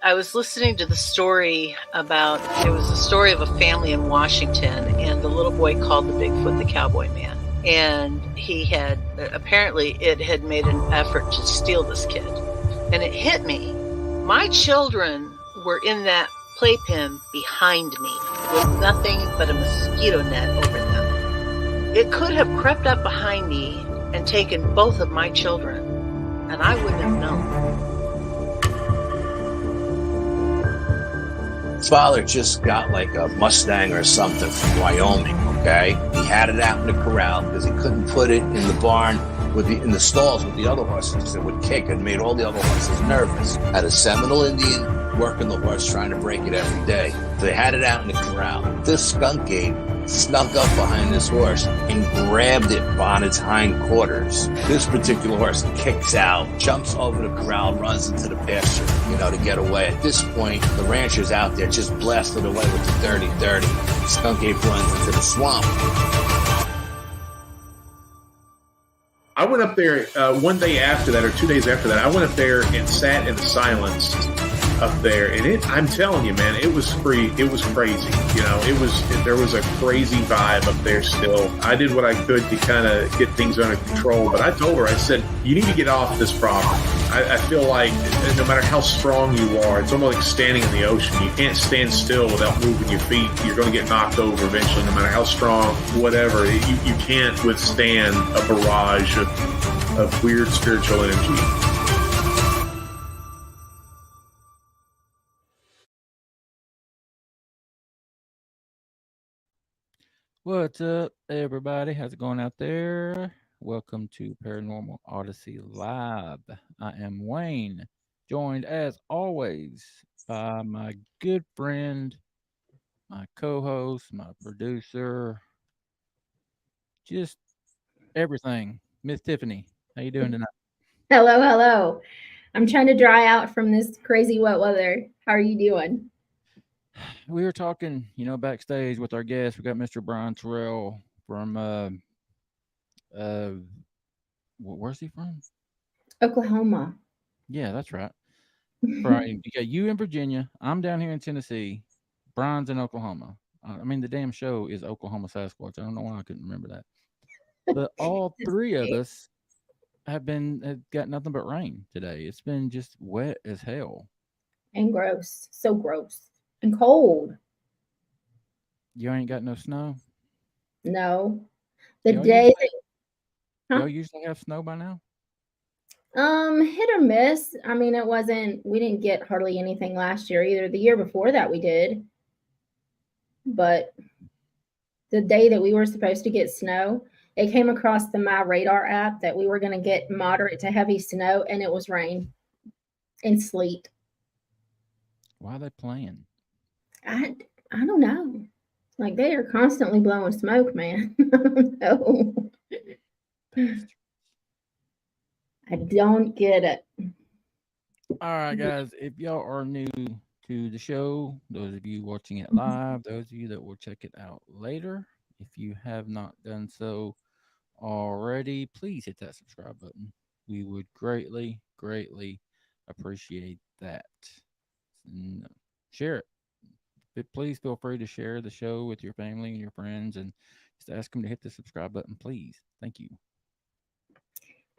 I was listening to the story about, it was a story of a family in Washington, and the little boy called the Bigfoot the Cowboy Man. And he had, apparently it had made an effort to steal this kid. And it hit me. My children were in that playpen behind me with nothing but a mosquito net over them. It could have crept up behind me and taken both of my children, and I wouldn't have known. Father just got like a Mustang or something from Wyoming, okay? He had it out in the corral because he couldn't put it in the barn in the stalls with the other horses. It would kick and made all the other horses nervous. Had a Seminole Indian working the horse, trying to break it every day. So they had it out in the corral. This skunk ape snuck up behind this horse and grabbed it on its hind quarters. This particular horse kicks out, jumps over the corral, runs into the pasture, to get away. At this point, the rancher's out there just blasted away with the dirty. Skunk ape runs into the swamp. I went up there one day after that, or 2 days after that. I went up there and sat in the silence up there, and I'm telling you, man, it was free. It was crazy. There was a crazy vibe up there still. I did what I could to kind of get things under control, but I told her, I said, you need to get off this property. I feel like no matter how strong you are, it's almost like standing in the ocean. You can't stand still without moving your feet. You're going to get knocked over eventually, no matter how strong, whatever. You can't withstand a barrage of weird spiritual energy. What's up, everybody? How's it going out there? Welcome to Paranormal Odyssey Live. I am Wayne, joined as always by my good friend, my co-host, my producer, just everything, Miss Tiffany. How you doing tonight? Hello. I'm trying to dry out from this crazy wet weather. How are you doing? We were talking, backstage with our guest. We got Mr. Brian Terrell from where's he from? Oklahoma. Yeah, that's right. Brian, you got you in Virginia. I'm down here in Tennessee. Brian's in Oklahoma. I mean, the damn show is Oklahoma Sasquatch. I don't know why I couldn't remember that. But all three of us have got nothing but rain today. It's been just wet as hell. And gross. So gross. And cold. You ain't got no snow? No. Y'all usually have snow by now? Hit or miss. I mean, we didn't get hardly anything last year either. The year before that we did. But the day that we were supposed to get snow, it came across the My Radar app that we were going to get moderate to heavy snow, and it was rain and sleet. Why are they playing? I don't know. Like, they are constantly blowing smoke, man. I don't know. I don't get it. All right, guys. If y'all are new to the show, those of you watching it live, those of you that will check it out later, if you have not done so already, please hit that subscribe button. We would greatly appreciate that. And share it. But please feel free to share the show with your family and your friends, and just ask them to hit the subscribe button, please. Thank you.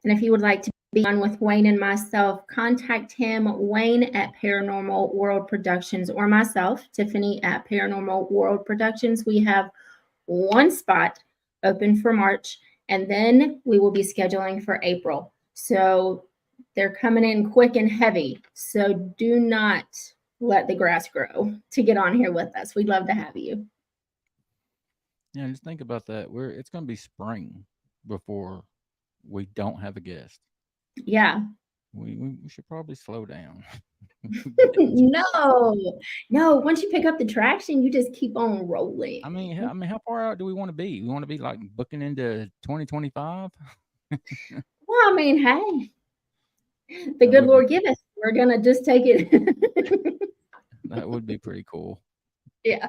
And if you would like to be on with Wayne and myself, contact him, Wayne at Paranormal World Productions, or myself, Tiffany at Paranormal World Productions. We have one spot open for March, and then we will be scheduling for April. So they're coming in quick and heavy. So do not let the grass grow to get on here with us. We'd love to have you. Yeah, just think about that. It's going to be spring before we don't have a guest. Yeah. We should probably slow down. No. Once you pick up the traction, you just keep on rolling. I mean, how far out do we want to be? We want to be like booking into 2025? Well, I mean, hey, the good Lord give us. We're gonna just take it. That would be pretty cool. Yeah.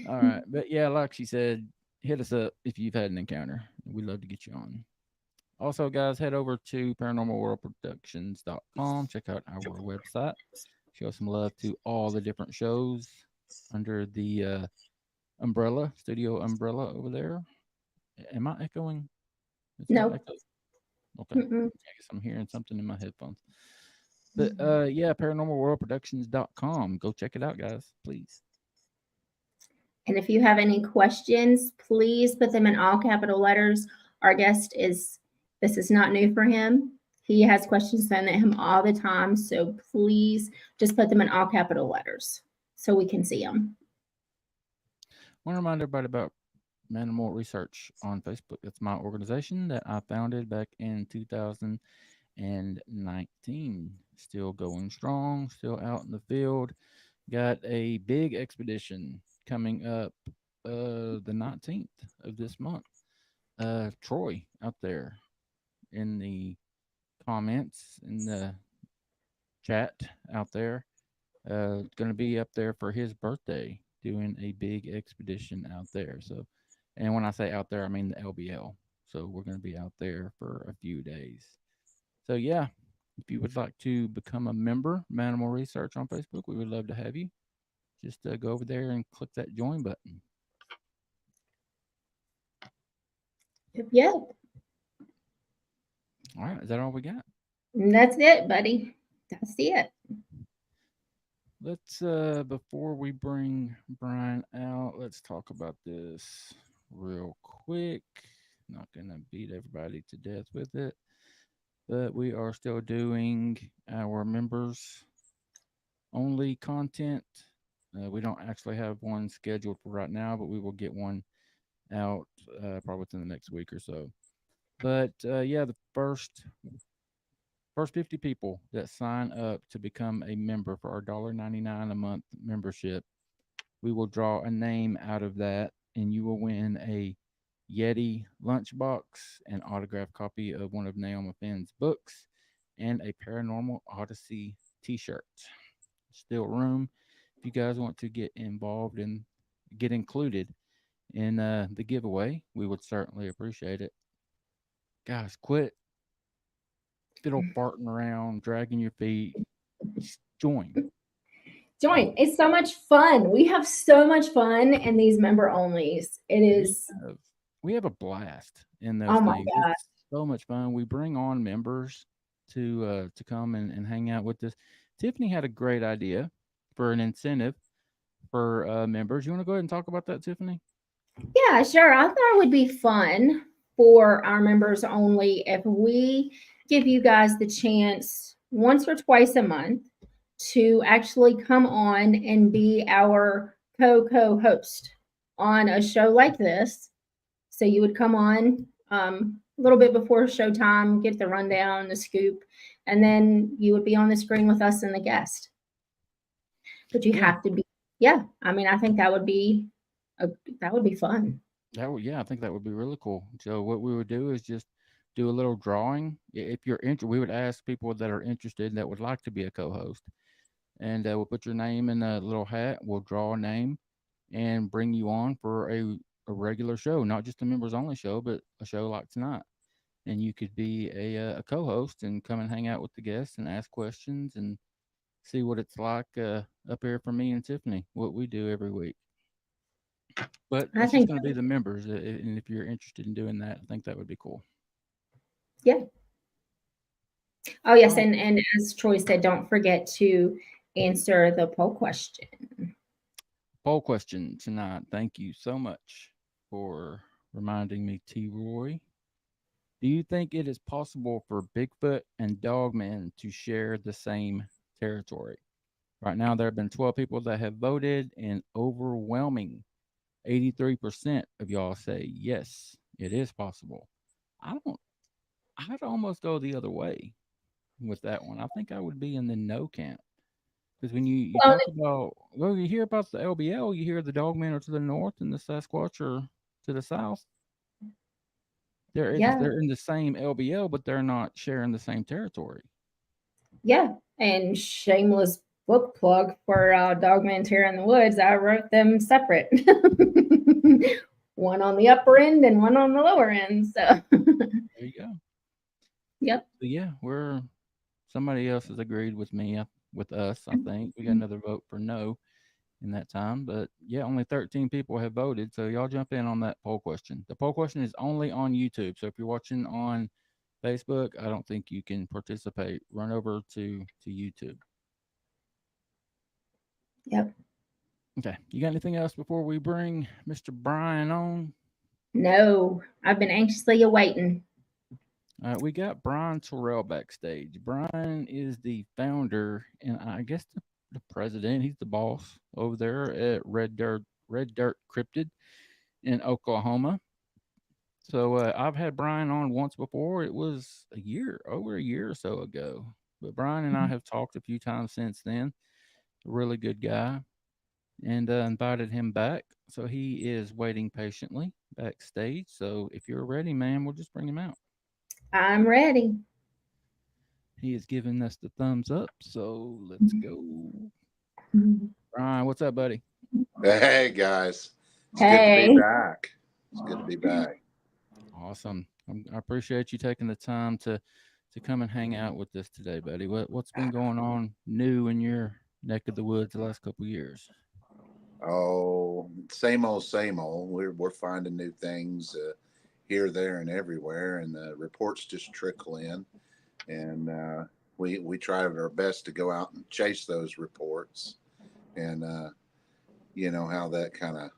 All right, but yeah, like she said, hit us up if you've had an encounter. We'd love to get you on. Also, guys, head over to paranormalworldproductions.com. Check out our website. Show some love to all the different shows under the studio umbrella over there. Am I echoing? Is that Nope. echo? Okay. Mm-mm. I guess I'm hearing something in my headphones. But yeah, paranormalworldproductions.com. Go check it out, guys, please. And if you have any questions, please put them in all capital letters. Our guest this is not new for him. He has questions sent at him all the time. So please just put them in all capital letters so we can see them. I want to remind everybody about Manimal Research on Facebook. That's my organization that I founded back in 2019. Still going strong, still out in the field. Got a big expedition coming up the 19th of this month. Troy out there in the comments in the chat out there. Going to be up there for his birthday, doing a big expedition out there. So, and when I say out there, I mean the LBL. So we're going to be out there for a few days. So yeah, if you would like to become a member, Manimal Research on Facebook, we would love to have you. Just go over there and click that join button. Yep. All right, is that all we got? That's it, buddy. That's it. Let's before we bring Brian out, let's talk about this real quick. Not gonna beat everybody to death with it, but we are still doing our members only content. We don't actually have one scheduled for right now, but we will get one out probably within the next week or so. But yeah, the first 50 people that sign up to become a member for our $1.99 a month membership, we will draw a name out of that, and you will win a Yeti lunchbox, an autographed copy of one of Naomi Finn's books, and a Paranormal Odyssey t-shirt. Still room if you guys want to get involved and get included in the giveaway. We would certainly appreciate it. Guys, quit fiddle farting around, dragging your feet. Just join. It's so much fun. We have so much fun in these member onlys. It is. We have a blast in those Oh my things. God. It's so much fun. We bring on members to come and hang out with us. Tiffany had a great idea for an incentive for members. You want to go ahead and talk about that, Tiffany? Yeah, sure. I thought it would be fun for our members only if we give you guys the chance once or twice a month to actually come on and be our co-host on a show like this. So you would come on a little bit before showtime, get the rundown, the scoop, and then you would be on the screen with us and the guest. But you have to be, I mean, I think that would be fun. I think that would be really cool. So what we would do is just do a little drawing. If you're interested, we would ask people that are interested that would like to be a co-host, and we'll put your name in a little hat. We'll draw a name and bring you on for a regular show, not just a members only show, but a show like tonight. And you could be a co-host and come and hang out with the guests and ask questions and see what it's like up here for me and Tiffany, what we do every week. But it's just going to be the members, and if you're interested in doing that, I think that would be cool. Yeah. Oh yes, and as Troy said, don't forget to answer the poll question. Poll question tonight. Thank you so much for reminding me, T. Roy. Do you think it is possible for Bigfoot and Dogman to share the same territory? Right now, there have been 12 people that have voted, and overwhelming 83% of y'all say yes, it is possible. I'd almost go the other way with that one. I think I would be in the no camp. Because when you talk about, you hear about the LBL, you hear the Dogmen are to the north and the Sasquatch are to the south. They're in the same LBL, but they're not sharing the same territory. Yeah, and shameless book plug for Dogman Terror in the Woods. I wrote them separate. One on the upper end and one on the lower end. So there you go. Yep. So yeah, somebody else has agreed with me, with us. I think we got another vote for no in that time, but yeah, only 13 people have voted. So y'all jump in on that poll question. The poll question is only on YouTube. So if you're watching on Facebook, I don't think you can participate. Run over to YouTube. Yep. Okay. You got anything else before we bring Mr. Brian on? No, I've been anxiously awaiting. We got Brian Terrell backstage. Brian is the founder and I guess the president. He's the boss over there at Red Dirt Cryptid in Oklahoma. So I've had Brian on once before. It was over a year or so ago. But Brian and I have talked a few times since then. A really good guy, and invited him back. So he is waiting patiently backstage. So if you're ready, man, we'll just bring him out. I'm ready. He is giving us the thumbs up. So let's go. Brian, what's up, buddy? Hey guys, it's good to Hey. be back. It's good to be back. Awesome. I appreciate you taking the time to come and hang out with us today, buddy. What's been going on new in your neck of the woods the last couple of years? Oh, same old, same old. We're finding new things here, there, and everywhere, and the reports just trickle in, and we try our best to go out and chase those reports, and you know how that kind of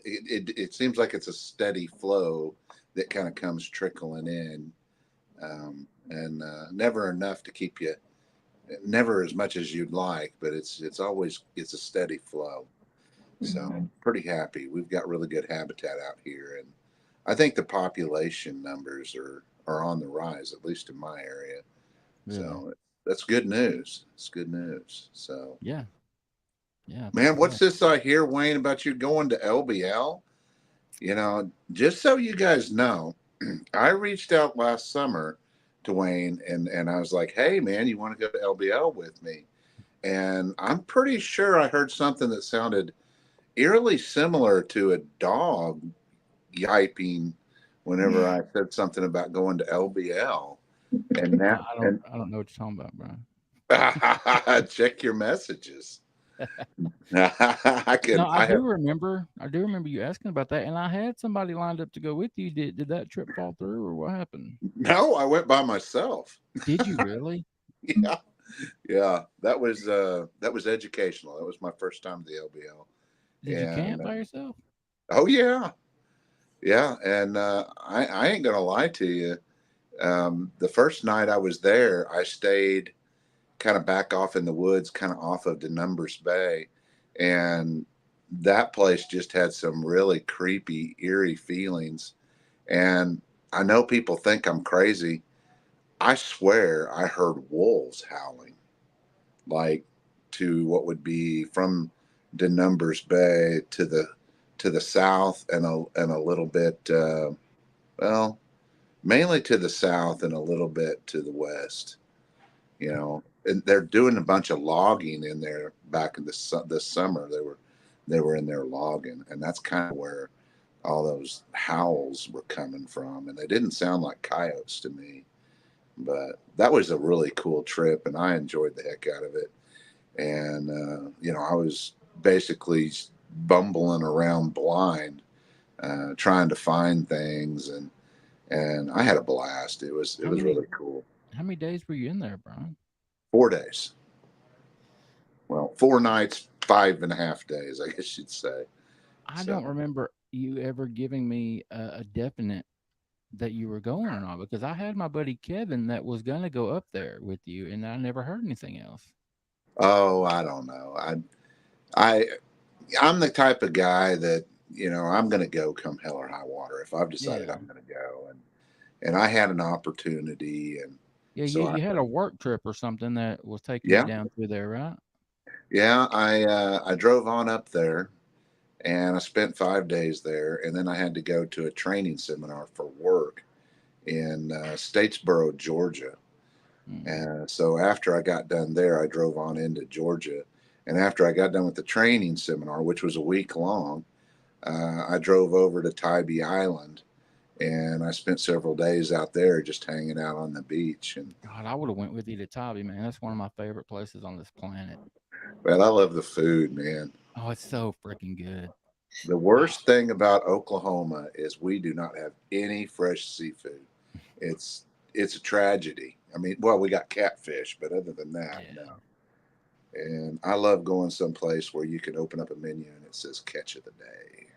it seems like it's a steady flow that kind of comes trickling in, and never enough to keep you, never as much as you'd like, but it's a steady flow. So pretty happy. We've got really good habitat out here, and I think the population numbers are on the rise, at least in my area. Really? So that's good news. It's good news. So Yeah. man, what's this I hear, Wayne, about you going to LBL? You know, just so you guys know, I reached out last summer to Wayne, and I was like, hey man, you want to go to LBL with me? And I'm pretty sure I heard something that sounded eerily similar to a dog yiping whenever I said something about going to LBL. And now, I and don't know what you're talking about, Brian. check your messages. I do remember you asking about that, and I had somebody lined up to go with you. Did that trip fall through, or what happened? No, I went by myself. Did you really? Yeah. That was educational. That was my first time to the LBL. Did you camp by yourself? Oh yeah. Yeah. And I ain't gonna lie to you. The first night I was there, I stayed kind of back off in the woods, kind of off of the Numbers Bay. And that place just had some really creepy, eerie feelings. And I know people think I'm crazy. I swear I heard wolves howling, like to what would be from the Numbers Bay to the south, and a little bit, well, mainly to the south and a little bit to the west. You know, and they're doing a bunch of logging in there back in this summer. They were in there logging, and that's kind of where all those howls were coming from. And they didn't sound like coyotes to me, but that was a really cool trip, and I enjoyed the heck out of it. And you know, I was basically bumbling around blind, trying to find things, and I had a blast. It was really cool. How many days were you in there, Brian? 4 days. Well, 4 nights, 5.5 days, I guess you'd say. I don't remember you ever giving me a definite that you were going or not, because I had my buddy Kevin that was going to go up there with you, and I never heard anything else. Oh, I don't know. I'm the type of guy that, you know, I'm going to go come hell or high water. If I've decided I'm going to go, and I had an opportunity, and yeah, so you had a work trip or something that was taking you down through there, right? Yeah, I drove on up there, and I spent 5 days there, and then I had to go to a training seminar for work in Statesboro, Georgia. And so after I got done there, I drove on into Georgia. And after I got done with the training seminar, which was a week long, I drove over to Tybee Island And I spent several days out there just hanging out on the beach. And God, I would have went with you to Tybee, man. That's one of my favorite places on this planet. man, I love the food, man. Oh, it's so freaking good. The worst thing about Oklahoma is we do not have any fresh seafood. It's a tragedy. I mean, well, we got catfish, but other than that, Yeah. no. And I love going someplace where you can open up a menu and it says catch of the day.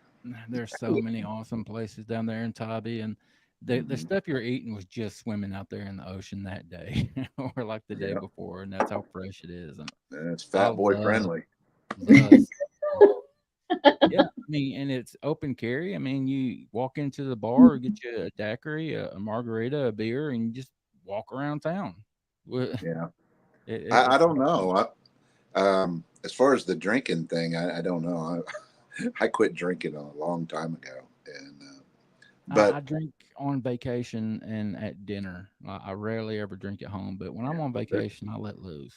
There's so many awesome places down there in Tybee, and the stuff you're eating was just swimming out there in the ocean that day, or like the day Yeah, before, and that's how fresh it is. And and it's I fat boy love friendly. the yeah, I mean, and it's open carry. I mean, you walk into the bar, get you a daiquiri, a margarita, a beer, and you just walk around town. Yeah, I It's don't know. As far as the drinking thing, I don't know. I quit drinking a long time ago, and I but drink on vacation and at dinner. I rarely ever drink at home, but when I'm yeah, on vacation, I let loose.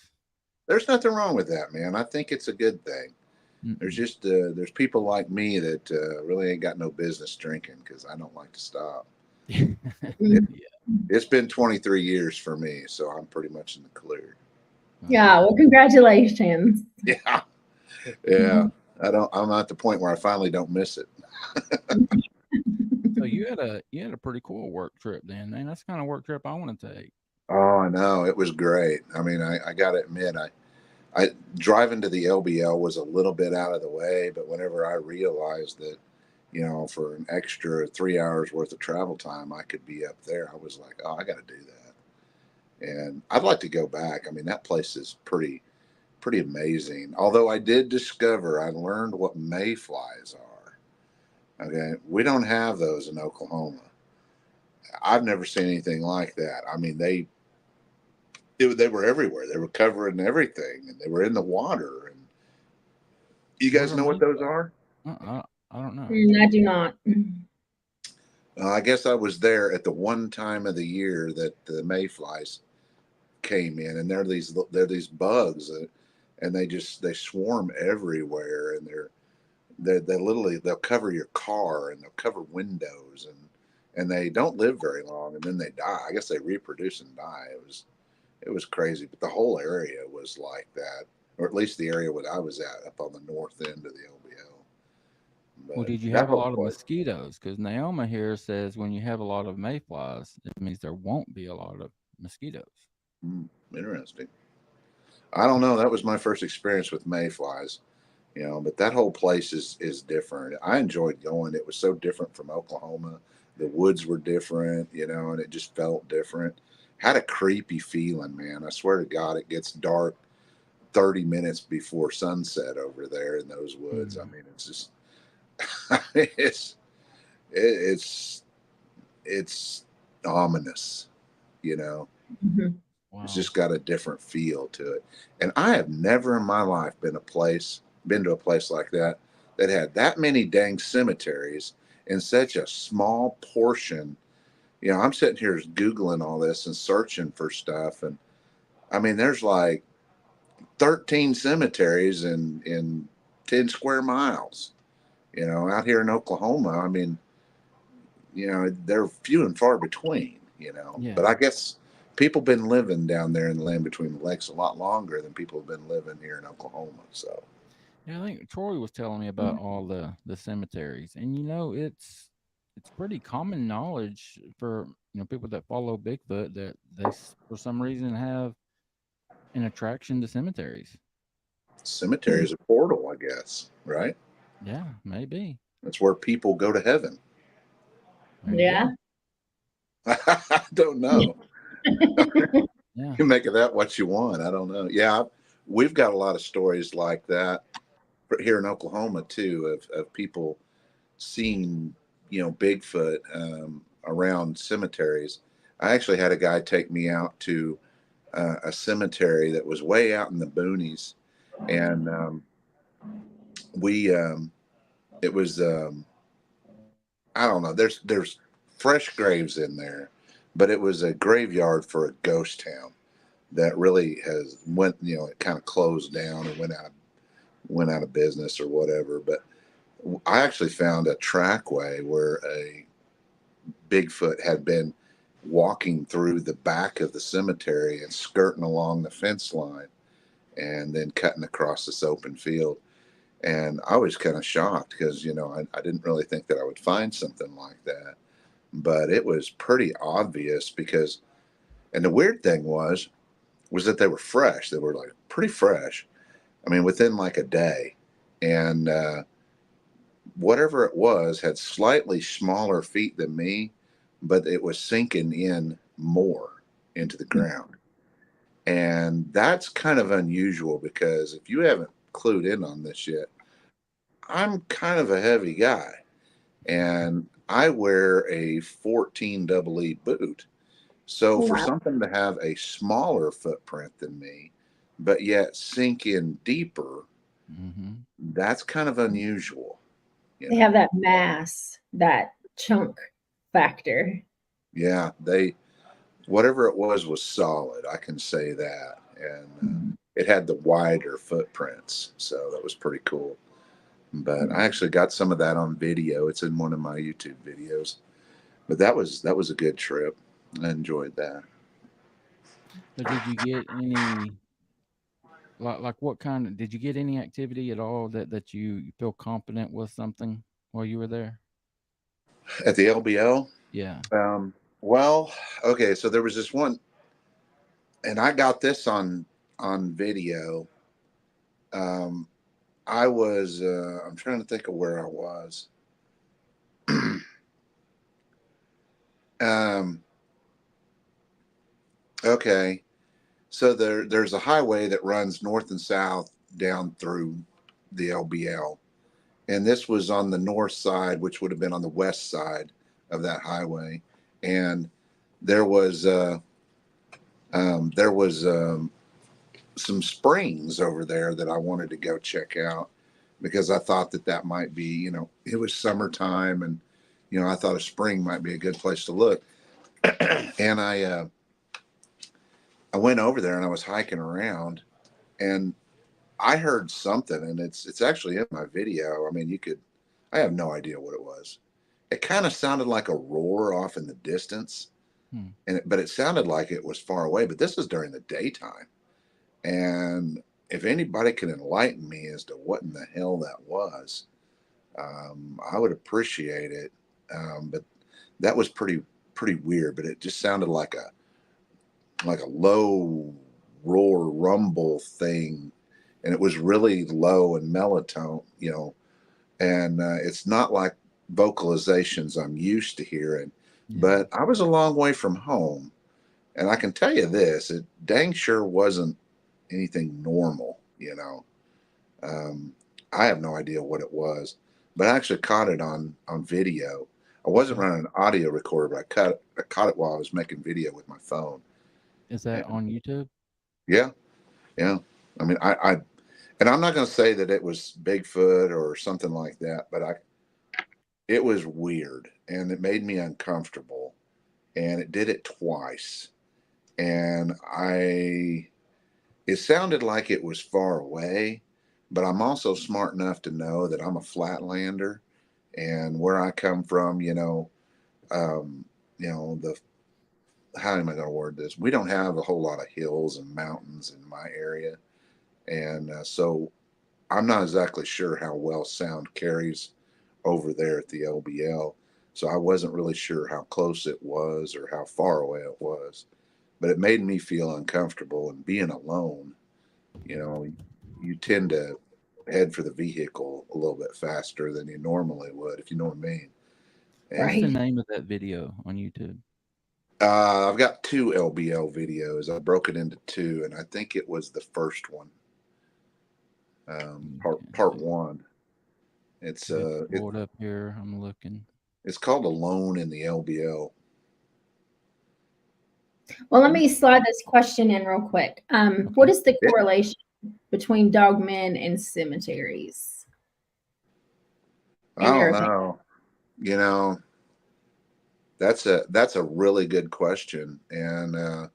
there's nothing wrong with that, man. I think it's a good thing. There's Mm-mm. just there's people like me that really ain't got no business drinking because I don't like to stop. It, Yeah. it's been 23 years for me, so I'm pretty much in the clear. Yeah, well, congratulations. Yeah, yeah. I'm at the point where I finally don't miss it. So you had a pretty cool work trip then, man. That's the kind of work trip I want to take. Oh, I know. It was great. I mean, I got to admit, I driving to the LBL was a little bit out of the way, but whenever I realized that, for an extra 3 hours worth of travel time, I could be up there, I was like, oh, I got to do that. And I'd like to go back. I mean, that place is pretty amazing. Although I learned what mayflies are. Okay. We don't have those in Oklahoma. I've never seen anything like that. I mean, they were everywhere. They were covering everything, and they were in the water. And you What guys are know what my? those are? I don't know. I do not. I guess I was there at the one time of the year that the mayflies came in, and they're these bugs, and they swarm everywhere, and they literally they'll cover your car and they'll cover windows, and they don't live very long, and then they die. I guess they reproduce and die. It was crazy, but the whole area was like that, or at least the area where I was at, up on the north end of the LBL. Well, But did you that have a whole lot of place, mosquitoes? Because Naoma here says when you have a lot of mayflies, it means there won't be a lot of mosquitoes. interesting. I don't know. That was my first experience with mayflies, but that whole place is different. I enjoyed going. It was so different from Oklahoma. The woods were different, and it just felt different. Had a creepy feeling, man. I swear to God, it gets dark 30 minutes before sunset over there in those woods. I Mm. mean, it's just it's it's ominous, you know. Mhm. It's Wow. just got a different feel to it. And I have never in my life been to a place like that had that many dang cemeteries in such a small portion. I'm sitting here Googling all this and searching for stuff. And I mean, there's like 13 cemeteries in 10 square miles, out here in Oklahoma. I mean, they're few and far between. Yeah. But I guess people been living down there in the land between the lakes a lot longer than people have been living here in Oklahoma. So, Yeah, I think Troy was telling me about all the cemeteries, and it's pretty common knowledge for people that follow Bigfoot that for some reason have an attraction to cemeteries. cemetery is a portal, I guess, right? Yeah, maybe. That's where people go to heaven. There you Yeah. go. I don't know. Yeah. You make of that what you want. I don't know. Yeah, we've got a lot of stories like that here in Oklahoma too, of people seeing Bigfoot around cemeteries. I actually had a guy take me out to a cemetery that was way out in the boonies, and we it was I don't know. There's fresh graves in there, but it was a graveyard for a ghost town that really has went. It kind of closed down and went out of business or whatever. But I actually found a trackway where a Bigfoot had been walking through the back of the cemetery and skirting along the fence line and then cutting across this open field. And I was kind of shocked because, you know, I didn't really think that I would find something like that. But it was pretty obvious because, and the weird thing was that they were fresh. They were like pretty fresh. I mean, within like a day. And whatever it was had slightly smaller feet than me, but it was sinking in more into the ground. And that's kind of unusual because if you haven't clued in on this yet, I'm kind of a heavy guy and I wear a 14 double E boot. So for something to have a smaller footprint than me, but yet sink in deeper, that's kind of unusual. They have that mass, that chunk factor. Yeah, whatever it was solid. I can say that. And it had the wider footprints. So that was pretty cool. But I actually got some of that on video. It's in one of my YouTube videos. But that was a good trip. I enjoyed that. So did you get any, like what kind of, did you get any activity at all that you feel confident with something while you were there? At the LBL? Yeah. Well, okay, so there was this one, and I got this on video. I was, I'm trying to think of where I was. Okay, so there's a highway that runs north and south down through the LBL, and this was on the north side, which would have been on the west side of that highway, and there was some springs over there that I wanted to go check out because I thought that might be, you know, it was summertime and, you know, I thought a spring might be a good place to look. And I went over there and I was hiking around and I heard something, and it's actually in my video. I mean, I have no idea what it was. It kind of sounded like a roar off in the distance, but it sounded like it was far away, but this was during the daytime. And if anybody can enlighten me as to what in the hell that was, I would appreciate it. But that was pretty weird. But it just sounded like a low roar rumble thing, and it was really low and mellow, you know. And it's not like vocalizations I'm used to hearing. But I was a long way from home, and I can tell you this: it dang sure wasn't anything normal, you know. I have no idea what it was, but I actually caught it on video. I wasn't running an audio recorder, but I caught it while I was making video with my phone. Is that on YouTube? Yeah. I mean, and I'm not going to say that it was Bigfoot or something like that, but it was weird and it made me uncomfortable, and it did it twice, and it sounded like it was far away, but I'm also smart enough to know that I'm a flatlander, and where I come from, you know, how am I going to word this? We don't have a whole lot of hills and mountains in my area, and so I'm not exactly sure how well sound carries over there at the LBL. So I wasn't really sure how close it was or how far away it was, but it made me feel uncomfortable. And being alone, you know, you tend to head for the vehicle a little bit faster than you normally would, if you know what I mean. What's the name of that video on YouTube? I've got 2 LBL videos. I broke it into 2, and I think it was the first one, part 1. It's pulled up here. I'm looking. It's called Alone in the LBL. Well, let me slide this question in real quick. What is the correlation between dogmen and cemeteries? I don't know. You know, that's a really good question, and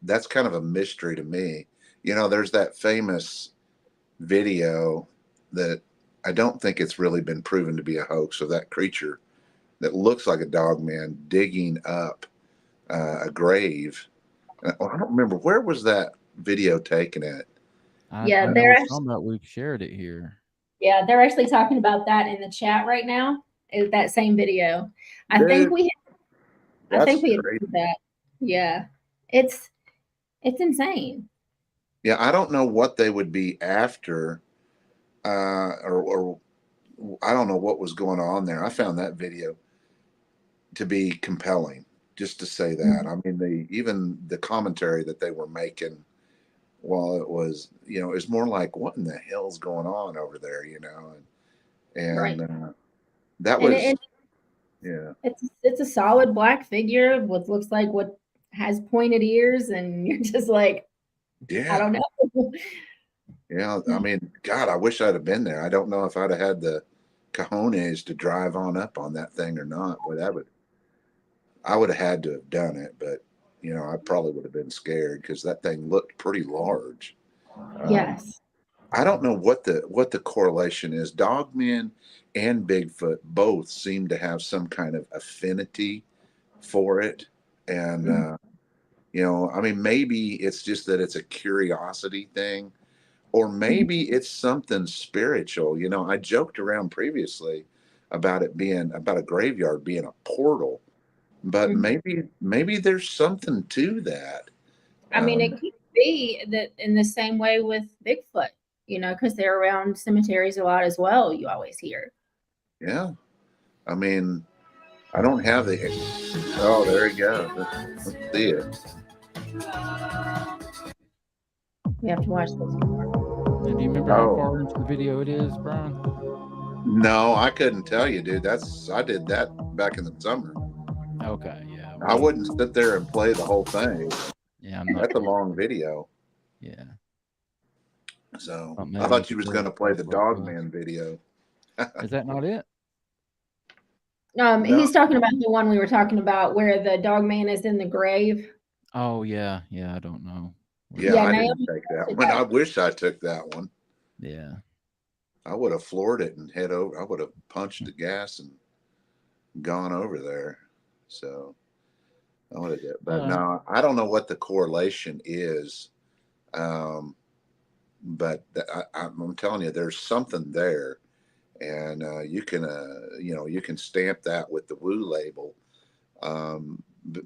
that's kind of a mystery to me. You know, there's that famous video that I don't think it's really been proven to be a hoax of that creature that looks like a dog man digging up a grave. I don't remember, where was that video taken at? I Yeah, know what you're talking about. We've shared it here. Yeah, they're actually talking about that in the chat right now. Is that same video? I Dude, think we that's had crazy. that. Yeah, it's insane. Yeah, I don't know what they would be after, or I don't know what was going on there. I found that video to be compelling, just to say that. I mean, even the commentary that they were making while it was, it's more like, what in the hell's going on over there, Right. that And was, yeah, it's a solid black figure with looks like what has pointed ears, and you're just like, I yeah, don't know. yeah. I mean, God, I wish I'd have been there. I don't know if I'd have had the cojones to drive on up on that thing or not. Boy, I would have had to have done it, but I probably would have been scared because that thing looked pretty large. Yes. I don't know what the correlation is. Dogman and Bigfoot both seem to have some kind of affinity for it, and I mean, maybe it's just that it's a curiosity thing, or maybe it's something spiritual. I joked around previously about it being about a graveyard being a portal, but maybe there's something to that. I mean, it could be that in the same way with Bigfoot, because they're around cemeteries a lot as well. You always hear. Yeah, I mean, I don't have the. Oh, there you go. Let's see it. We have to watch this more. And do you remember how far into the video it is, Brian? No, I couldn't tell you, dude. I did that back in the summer. Okay, yeah. I wouldn't sit there and play the whole thing. Yeah, that's a long video. Yeah. So I thought you was going to play the Dogman video. Is that not it? No. He's talking about the one we were talking about where the Dogman is in the grave. Oh yeah, I don't know. Yeah, I didn't take that one. I wish I took that one. Yeah. I would have floored it and head over. I would have punched the gas and gone over there. So I would have did. But no, I don't know what the correlation is. But I'm telling you, there's something there, and you can stamp that with the woo label,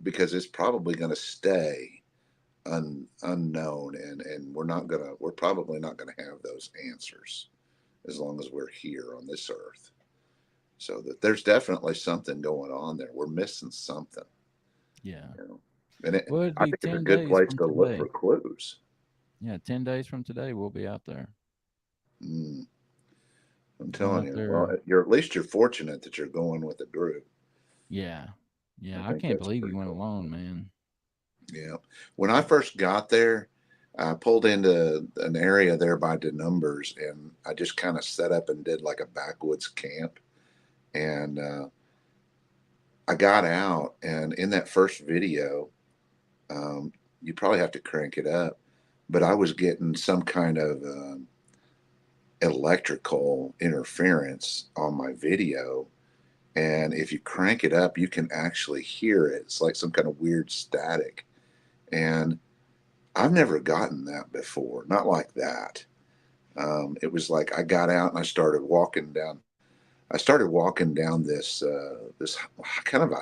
because it's probably going to stay unknown, and we're probably not gonna have those answers as long as we're here on this earth. So that there's definitely something going on there. We're missing something. Yeah. And I think it's a good place to look for clues. Yeah, 10 days from today we'll be out there. I'm telling you. Well, at least you're fortunate that you're going with a group. Yeah. I can't believe you went alone, man. Yeah. When I first got there, I pulled into an area there by Denumbers, and I just kind of set up and did like a backwoods camp. And I got out, and in that first video, you probably have to crank it up, but I was getting some kind of electrical interference on my video. And if you crank it up, you can actually hear it. It's like some kind of weird static. And I've never gotten that before, not like that. It was like I got out and I started walking down. This this kind of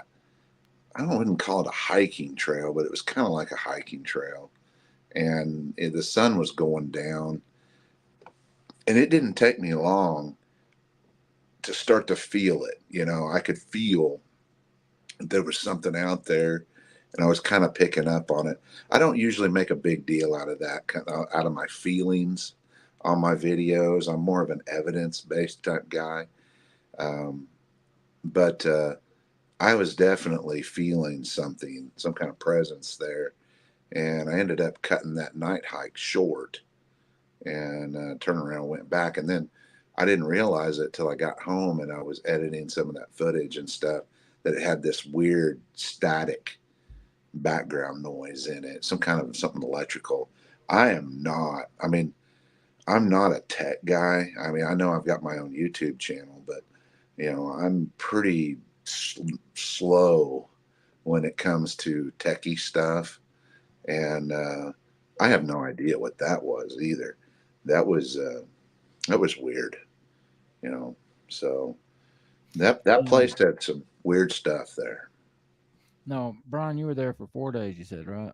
I wouldn't call it a hiking trail, but it was kind of like a hiking trail. And the sun was going down, and it didn't take me long to start to feel it. I could feel there was something out there, and I was kind of picking up on it. I don't usually make a big deal out of that, out of my feelings on my videos. I'm more of an evidence-based type guy. But I was definitely feeling something, some kind of presence there. And I ended up cutting that night hike short and turned around and went back. And then I didn't realize it till I got home and I was editing some of that footage and stuff, that it had this weird static background noise in it, something electrical. I'm not a tech guy. I mean, I know I've got my own YouTube channel, but I'm pretty slow when it comes to techie stuff, and I have no idea what that was either. That was weird, you know. So that Um, place had some weird stuff there. no, Brian, you were there for 4 days. You said, right?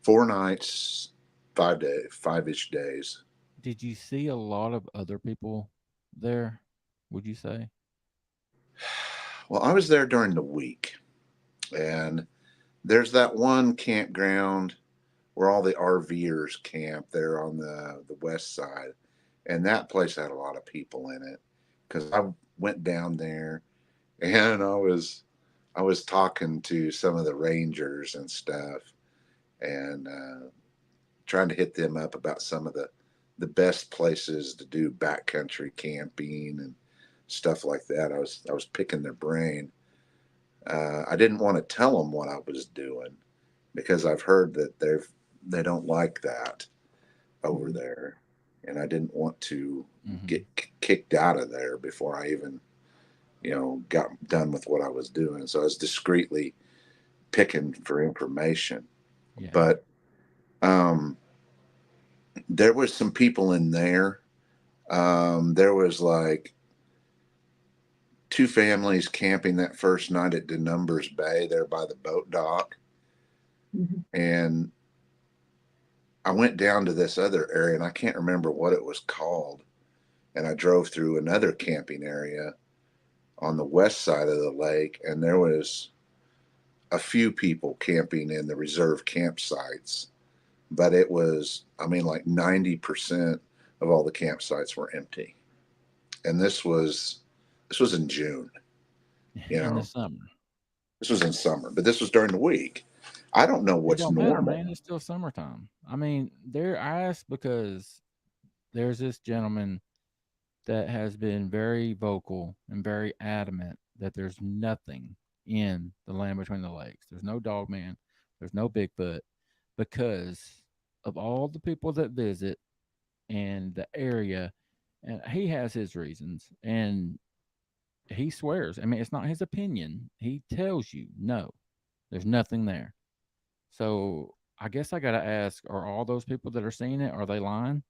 4 nights, 5 days, 5-ish days. Did you see a lot of other people there? Would you say? Well, I was there during the week, and there's that one campground where all the RVers camp there on the west side, and that place had a lot of people in it because I went down there and I was talking to some of the rangers and stuff, and trying to hit them up about some of the best places to do backcountry camping and stuff like that. I was picking their brain. I didn't want to tell them what I was doing because I've heard that they don't like that over there, and I didn't want to get kicked out of there before I even got done with what I was doing. So I was discreetly picking for information. Yeah. But there was some people in there. There was like 2 families camping that first night at Denumbers Bay there by the boat dock. Mhm. And I went down to this other area and I can't remember what it was called. And I drove through another camping area on the west side of the lake, and there was a few people camping in the reserve campsites, but it was, I mean, like 90% of all the campsites were empty. And this was in June, you In the know. summer. This was in summer, but this was during the week. I don't know It what's don't matter, normal. man. It's still summertime. I mean, I asked because there's this gentleman that has been very vocal and very adamant that there's nothing in the land between the lakes. There's no Dogman. There's no Bigfoot because of all the people that visit and the area. And he has his reasons. And he swears. I mean, it's not his opinion. He tells you, no, there's nothing there. So I guess I got to ask, are all those people that are seeing it, are they lying?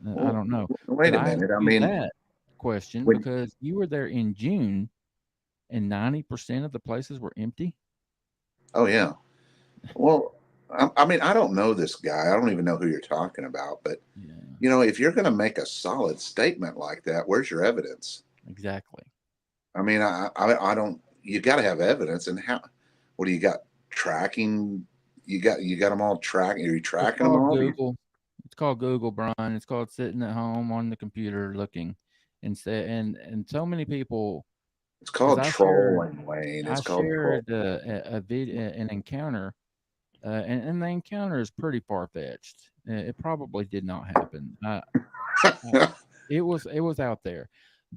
I Well, don't know. wait But a I asked minute. I you mean, that question when, because you were there in June and 90% of the places were empty. oh yeah. Well, I mean, I don't know this guy. I don't even know who you're talking about. But Yeah, if you're going to make a solid statement like that, where's your evidence? exactly. I mean, I don't. You got to have evidence. And how? What do you got? Tracking? You got them all tracking. Are you It's tracking them called all? Google. It's called Google, Brian. It's called sitting at home on the computer looking and say, and so many people, It's because called trolling, Wayne. It's I called troll. shared a video, an encounter, and the encounter is pretty far fetched. It probably did not happen. It was out there,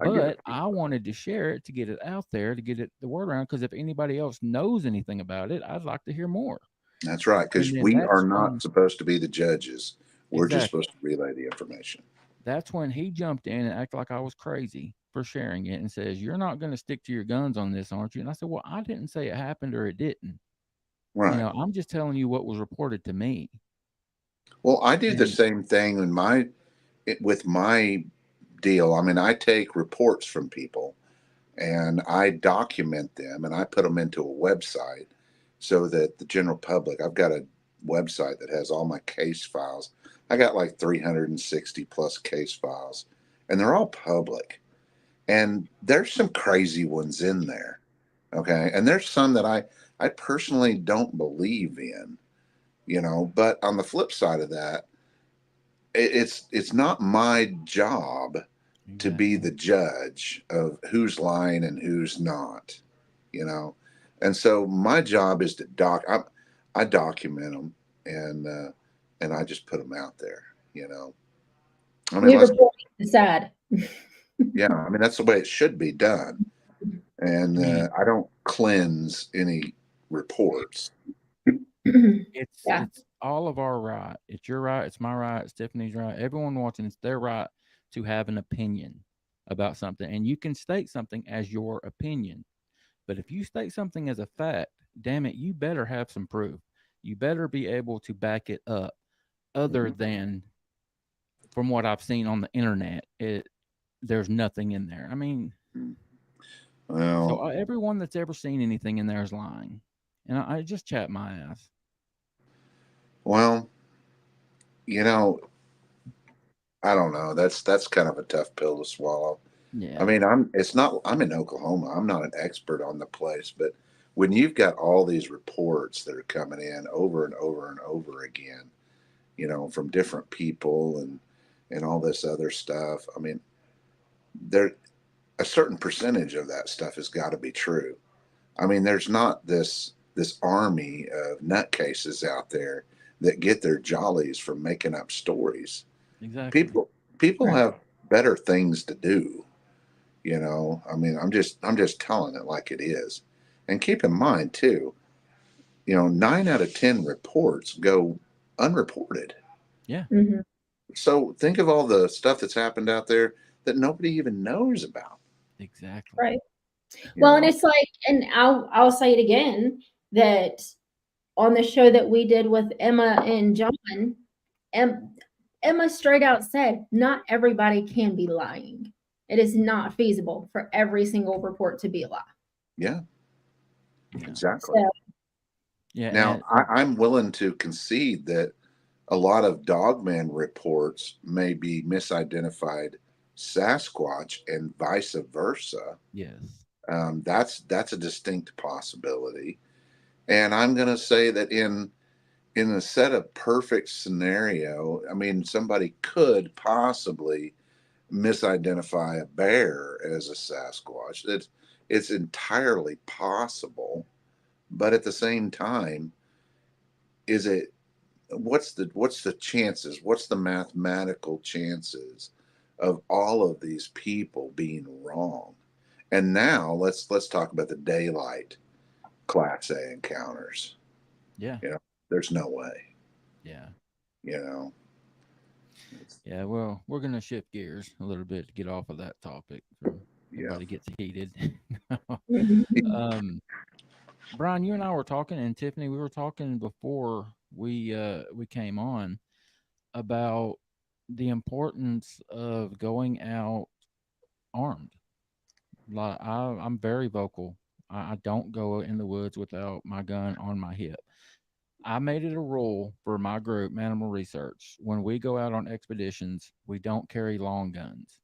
I get it. but I wanted to share it to get it out there to get it the word around. Because if anybody else knows anything about it, I'd like to hear more. That's right. And Because then we are not supposed to be the judges. We're just exactly, supposed to relay the information. that's when he jumped in and acted like I was crazy for sharing it and says, "You're not going to stick to your guns on this, aren't you?" And I said, "Well, I didn't say it happened or it didn't. Right. I'm just telling you what was reported to me." Well, I do the And same thing with my deal. I mean, I take reports from people and I document them and I put them into a website so that the general public, I've got a website that has all my case files. I got like 360 plus case files, and they're all public. And there's some crazy ones in there. Okay. And there's some that I personally don't believe in, but on the flip side of that, it's not my job to be exactly. the judge of who's lying and who's not, you know. And so my job is to I document them, and I just put them out there, you know. I mean, We report decide. yeah, I mean that's the way it should be done, I and mean, I don't cleanse any reports. Yeah. it's all of our right. It's your right. It's my right. It's Tiffany's right. Everyone watching, it's their right to have an opinion. about something, and you can state something as your opinion. But if you state something as a fact, damn it, you better have some proof. You better be able to back it up, other than from what I've seen on the internet, there's nothing in there. I mean, so Well, everyone that's ever seen anything in there is lying, and I just chat my ass. well, you know, I don't know. That's kind of a tough pill to swallow. I Yeah, mean, I'm in Oklahoma. I'm not an expert on the place, but when you've got all these reports that are coming in over and over and over again, from different people and all this other stuff, I mean, there a certain percentage of that stuff has got to be true. I mean, there's not this army of nutcases out there that get their jollies from making up stories. exactly. People Right. have better things to do. I mean, I'm just telling it like it is. And keep in mind too, 9 out of 10 reports go unreported. Yeah, Hmm. So think of all the stuff that's happened out there that nobody even knows about. exactly. Right. You Well, and know, it's like, and I'll say it again, that on the show that we did with Emma and John, Em, Emma straight out said, not everybody can be lying. It is not feasible for every single report to be a lie. yeah, Yeah, exactly. So, yeah, Now, I'm willing to concede that a lot of Dogman reports may be misidentified Sasquatch and vice versa. yes, That's a distinct possibility. And I'm going to say that in a set of perfect scenario, I mean, somebody could possibly misidentify a bear as a Sasquatch. It's entirely possible, but at the same time, is it what's the chances? What's the mathematical chances of all of these people being wrong? And now let's talk about the daylight Class A encounters. yeah, You know, there's no way. yeah, You know, yeah. Well, we're gonna shift gears a little bit to get off of that topic. So yeah. everybody gets heated. mhm. um, Brian, you and I were talking, and Tiffany, we were talking before we came on about the importance of going out armed. Like I'm very vocal. I don't go in the woods without my gun on my hip. I made it a rule for my group, Manimal Research. When we go out on expeditions, we don't carry long guns.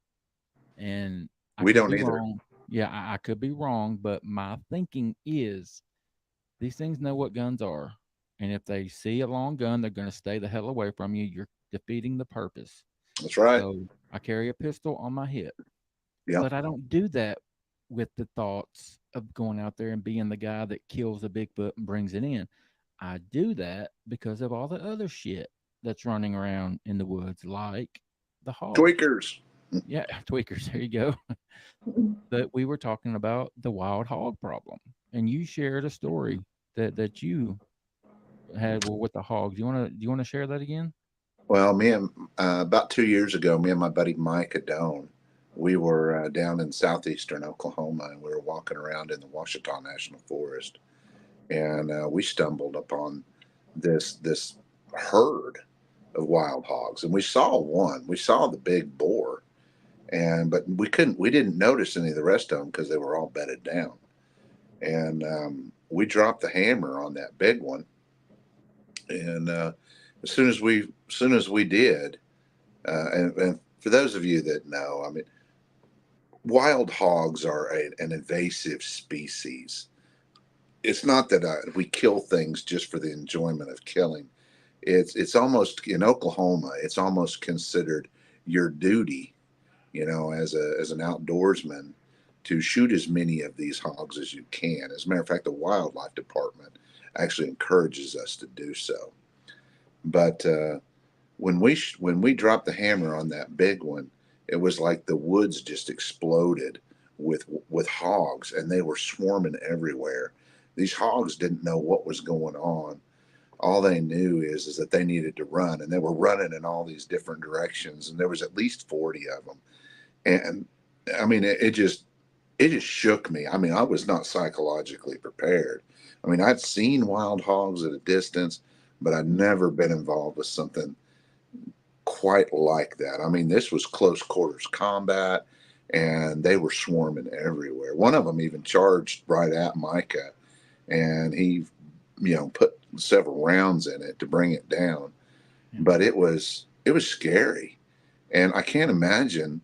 And I We could don't be either. wrong. Yeah, I could be wrong, but my thinking is these things know what guns are. And if they see a long gun, they're going to stay the hell away from you. You're defeating the purpose. That's right. So I carry a pistol on my hip, Yep. but I don't do that with the thoughts of going out there and being the guy that kills a Bigfoot and brings it in. I do that because of all the other shit that's running around in the woods, like the hogs. Tweakers. Yeah, tweakers. There you go. But we were talking about the wild hog problem, and you shared a story that you had with the hogs. Do you want to share that again? Well, me and about 2 years ago, me and my buddy Mike Adone, we were down in southeastern Oklahoma, and we were walking around in the Washita National Forest, and we stumbled upon this herd of wild hogs, and we saw one. We saw the big boar, but we didn't notice any of the rest of them because they were all bedded down. And we dropped the hammer on that big one, and as soon as we did, and for those of you that know, I mean, wild hogs are an invasive species. It's not that we kill things just for the enjoyment of killing. It's almost in Oklahoma. It's almost considered your duty, as an outdoorsman, to shoot as many of these hogs as you can. As a matter of fact, the wildlife department actually encourages us to do so. But when we dropped the hammer on that big one, it was like the woods just exploded with hogs, and they were swarming everywhere. These hogs didn't know what was going on. All they knew is that they needed to run, and they were running in all these different directions, and there was at least 40 of them. And I mean, it just shook me. I mean, I was not psychologically prepared. I mean, I'd seen wild hogs at a distance, but I'd never been involved with something quite like that. I mean, this was close quarters combat, and they were swarming everywhere. One of them even charged right at Micah, and he, put several rounds in it to bring it down. Yeah. But it was scary, and I can't imagine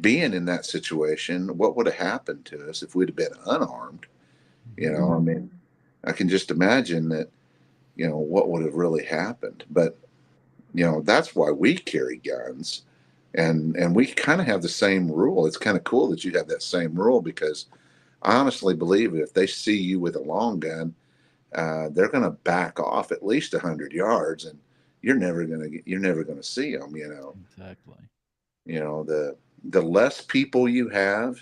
being in that situation. What would have happened to us if we'd have been unarmed? I mean, I can just imagine that, what would have really happened. But that's why we carry guns, and we kind of have the same rule. It's kind of cool that you have that same rule, because I honestly believe if they see you with a long gun, they're going to back off at least 100 yards, and you're never going to see them. Exactly. The less people you have,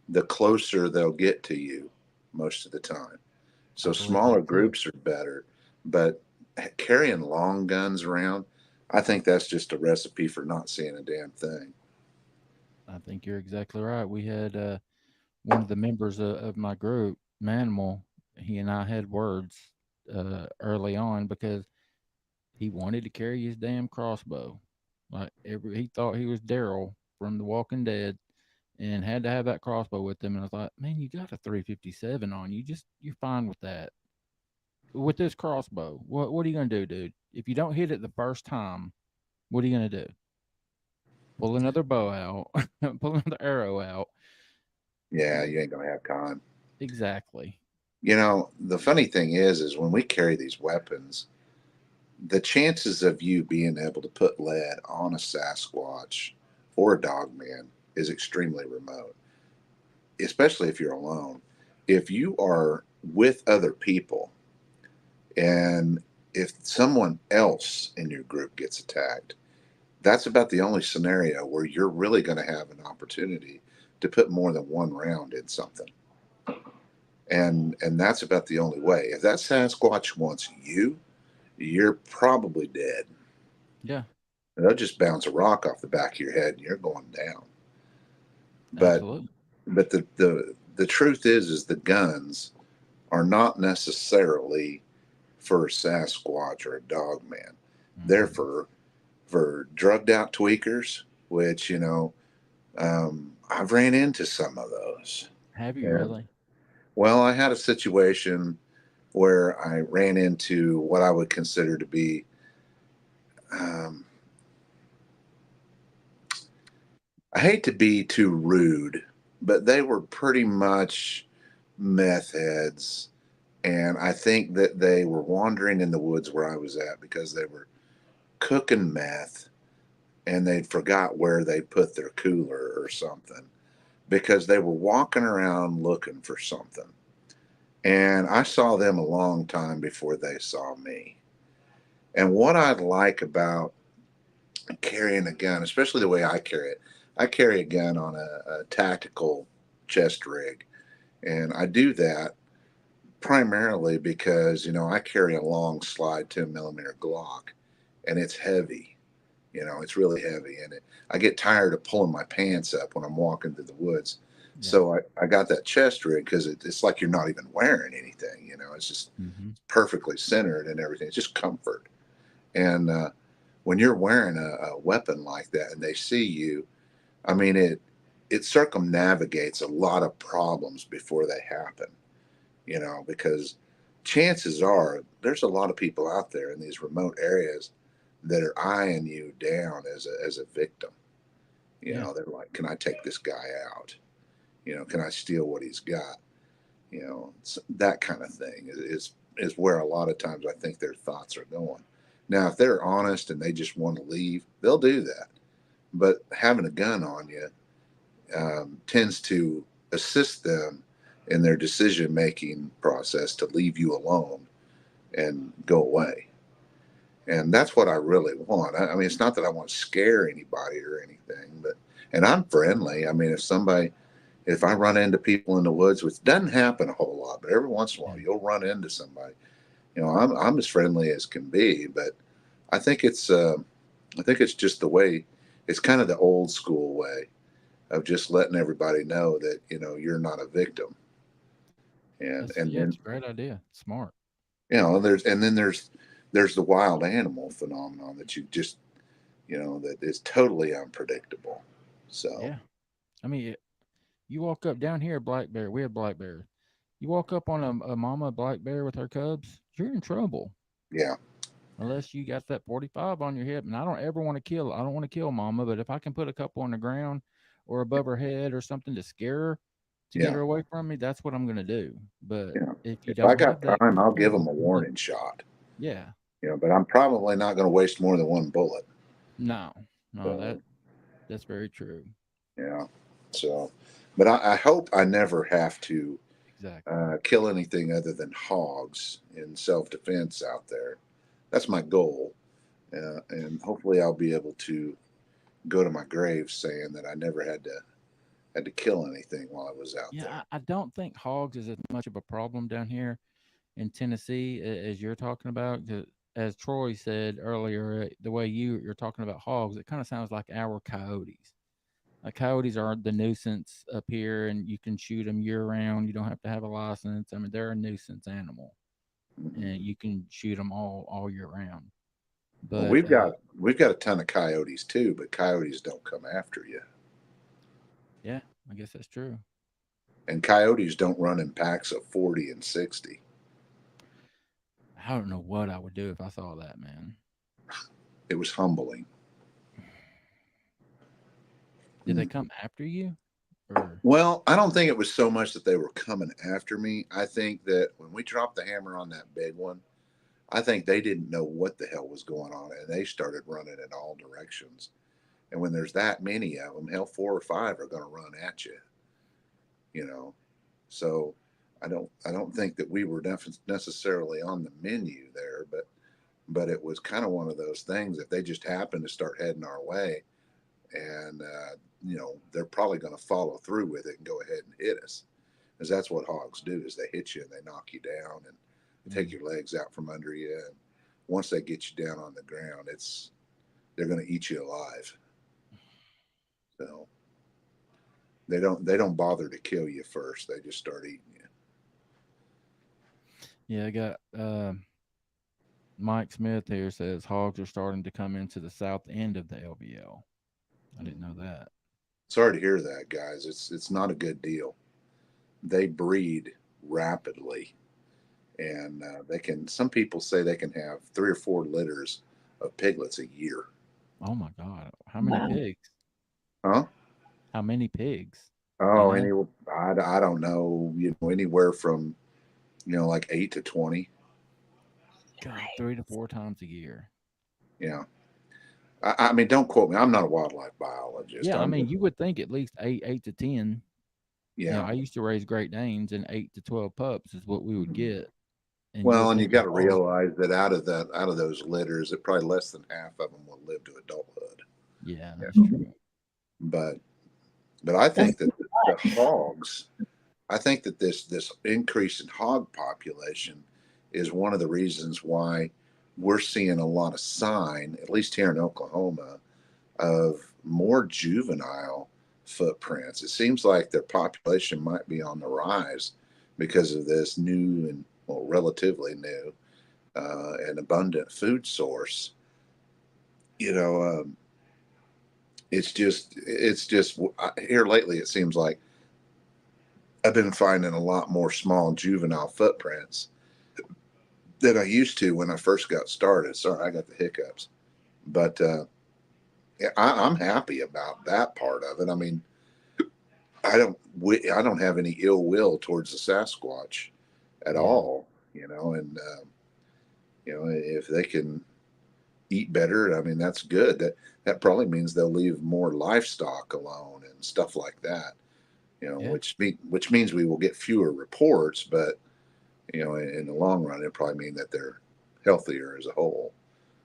the closer they'll get to you most of the time. So smaller groups are better, but carrying long guns around, I think that's just a recipe for not seeing a damn thing. I think you're exactly right. We had one of the members of my group, Manimal. He and I had words early on because he wanted to carry his damn crossbow. Like he thought he was Daryl from The Walking Dead, and had to have that crossbow with him. And I thought, man, you got a 357 on you. You're fine with that. With this crossbow, what are you gonna do, dude? If you don't hit it the first time, what are you gonna do? Pull another bow out, pull another arrow out. Yeah, you ain't gonna have time. Exactly. The funny thing is when we carry these weapons, the chances of you being able to put lead on a Sasquatch or a Dogman is extremely remote, especially if you're alone. If you are with other people, and if someone else in your group gets attacked, that's about the only scenario where you're really going to have an opportunity to put more than one round in something. And that's about the only way. If that Sasquatch wants you, you're probably dead. Yeah. They'll just bounce a rock off the back of your head and you're going down. But Absolutely. but the truth is the guns are not necessarily for a Sasquatch or a Dogman. Mm-hmm. They're for drugged out tweakers, which I've ran into some of those. Have you really? Well, I had a situation where I ran into what I would consider to be I hate to be too rude, but they were pretty much meth heads. And I think that they were wandering in the woods where I was at because they were cooking meth, and they forgot where they put their cooler or something, because they were walking around looking for something. And I saw them a long time before they saw me. And what I like about carrying a gun, especially the way I carry a gun on a tactical chest rig. And I do that primarily because, I carry a long slide 10mm Glock, and it's heavy. It's really heavy, and I get tired of pulling my pants up when I'm walking through the woods. Yeah. So I got that chest rig because it's like you're not even wearing anything. It's just perfectly centered and everything. It's just comfort. And when you're wearing a weapon like that and they see you, I mean, it circumnavigates a lot of problems before they happen, because chances are there's a lot of people out there in these remote areas that are eyeing you down as a victim. They're like, can I take this guy out? Can I steal what he's got? That kind of thing is where a lot of times I think their thoughts are going. Now, if they're honest and they just want to leave, they'll do that. But having a gun on you tends to assist them in their decision-making process to leave you alone and go away. And that's what I really want. I mean, it's not that I want to scare anybody or anything, and I'm friendly. I mean, if I run into people in the woods, which doesn't happen a whole lot, but every once in a while you'll run into somebody, I'm as friendly as can be. But I think it's just the way, it's kind of the old school way. of just letting everybody know that, you know, you're not a victim. And That's and yeah, then, it's a great idea. Smart. you know, there's the wild animal phenomenon that you just, you know, that is totally unpredictable. So Yeah. I mean, you walk up down here, black bear. We have black bears. You walk up on a mama black bear with her cubs, you're in trouble yeah, unless you got that 45 on your hip. And I don't ever want to kill. I don't want to kill mama, but if I can put a couple on the ground or above her head or something to scare her, to get yeah, her away from me, that's what I'm gonna do. But yeah. if you If I don't got have that time, I'll give them control, a warning shot. yeah, You know, but I'm probably not going to waste more than one bullet. no, no, So that's very true. yeah. So, but I hope I never have to Exactly. kill anything other than hogs in self defense out there. That's my goal, and hopefully I'll be able to go to my grave saying that I never had to kill anything while I was out Yeah, there. I don't think hogs is as much of a problem down here in Tennessee as you're talking about. 'Cause as Troy said earlier, the way you're talking about hogs, it kind of sounds like our coyotes. Coyotes are the nuisance up here, and you can shoot them year round. You don't have to have a license. I mean, they're a nuisance animal, Mhm. and you can shoot them all year round. Well, But we've got a ton of coyotes too, but coyotes don't come after you, yeah, I guess that's true. and coyotes don't run in packs of 40 and 60. I don't know what I would do if I saw that, man. It was humbling. Did they come after you, or Well, I don't think it was so much that they were coming after me. I think that when we dropped the hammer on that big one, I think they didn't know what the hell was going on, and they started running in all directions. And when there's that many of them, hell, 4 or 5 are going to run at you, you know. So I don't think that we were necessarily on the menu there, but it was kind of one of those things. If they just happened to start heading our way, and you know, they're probably going to follow through with it and go ahead and hit us, because that's what hogs do: is they hit you and they knock you down and take mm, your legs out from under you, and once they get you down on the ground, it's they're going to eat you alive. So they don't bother to kill you first; they just start eating you. yeah, I got Mike Smith here says hogs are starting to come into the south end of the LBL. I didn't know that. Sorry to hear that, guys. It's not a good deal. They breed rapidly, and they can. Some people say they can have 3 or 4 litters of piglets a year. Oh my god, how many Wow. pigs? Huh? How many pigs? Do you Oh, know? I don't know. You know, anywhere from, you know, like 8 to 20. God, 3 to 4 times a year. Yeah. I mean, don't quote me. I'm not a wildlife biologist. Yeah, I I'm mean, just, you would think at least eight to 10. You know, yeah. I used to raise Great Danes, and 8 to 12 pups is what we would get. And you Well, would and you think with got to hogs, realize that out of those litters, that probably less than half of them will live to adulthood. yeah, that's Yeah. true. But I That's think that the hogs, I think that this increase in hog population is one of the reasons why we're seeing a lot of sign, at least here in Oklahoma, of more juvenile footprints. It seems like their population might be on the rise because of this new and, well, relatively new and abundant food source. You know, it's just here lately. It seems like I've been finding a lot more small juvenile footprints than I used to when I first got started. Sorry, I got the hiccups, but yeah, I'm happy about that part of it. I mean, I don't have any ill will towards the Sasquatch at Yeah, all, you know, and you know, if they can eat better, I mean, that's good. That probably means they'll leave more livestock alone and stuff like that. You know, yeah, which means we will get fewer reports, but you know, in the long run, it probably mean that they're healthier as a whole.